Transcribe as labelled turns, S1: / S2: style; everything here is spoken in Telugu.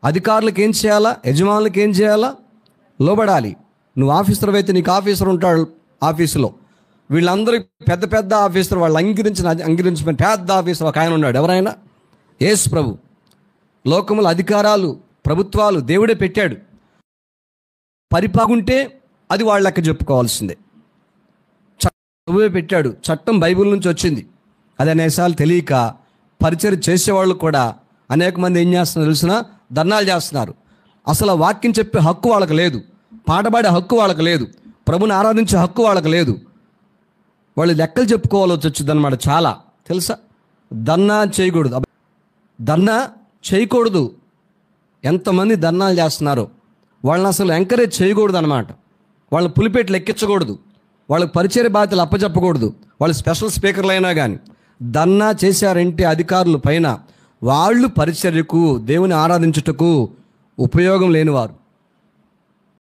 S1: అధికారులకు ఏం చేయాలా? యజమానులకు ఏం చేయాలా? లోబడాలి. నువ్వు ఆఫీసర్ అయితే నీకు ఆఫీసర్ ఉంటాడు ఆఫీసులో. వీళ్ళందరూ పెద్ద పెద్ద ఆఫీసర్, వాళ్ళు అంగీకరించిన పెద్ద ఆఫీసర్ ఒక ఆయన ఉన్నాడు. ఎవరైనా? యేసు ప్రభు. లోకముల అధికారాలు, ప్రభుత్వాలు దేవుడే పెట్టాడు. పరిపాగుంటే అది వాళ్ళ లెక్క చెప్పుకోవాల్సిందే. ప్రభువే పెట్టాడు. చట్టం బైబిల్ నుంచి వచ్చింది. అది అనేసాలు తెలియక పరిచయం చేసేవాళ్ళు కూడా అనేక మంది ఏం చేస్తున్నారు తెలిసిన? ధర్నాలు చేస్తున్నారు. అసలు ఆ వాక్యం చెప్పే హక్కు వాళ్ళకి లేదు, పాట పాడే హక్కు వాళ్ళకి లేదు, ప్రభుని ఆరాధించే హక్కు వాళ్ళకి లేదు. వాళ్ళు లెక్కలు చెప్పుకోవాల్సి వచ్చింది అనమాట. చాలా తెలుసా? ధర్నా చేయకూడదు, ధర్నా చేయకూడదు. ఎంతమంది ధర్నాలు చేస్తున్నారు. వాళ్ళని అసలు ఎంకరేజ్ చేయకూడదు అనమాట. వాళ్ళని పులిపేట్లు ఎక్కించకూడదు, వాళ్ళకి పరిచయ బాధ్యతలు అప్పచెప్పకూడదు. వాళ్ళు స్పెషల్ స్పీకర్లు అయినా కానీ ధర్నా చేశారంటే అధికారుల పైన, వాళ్ళు పరిచర్యకు, దేవుని ఆరాధించుటకు ఉపయోగం లేనివారు.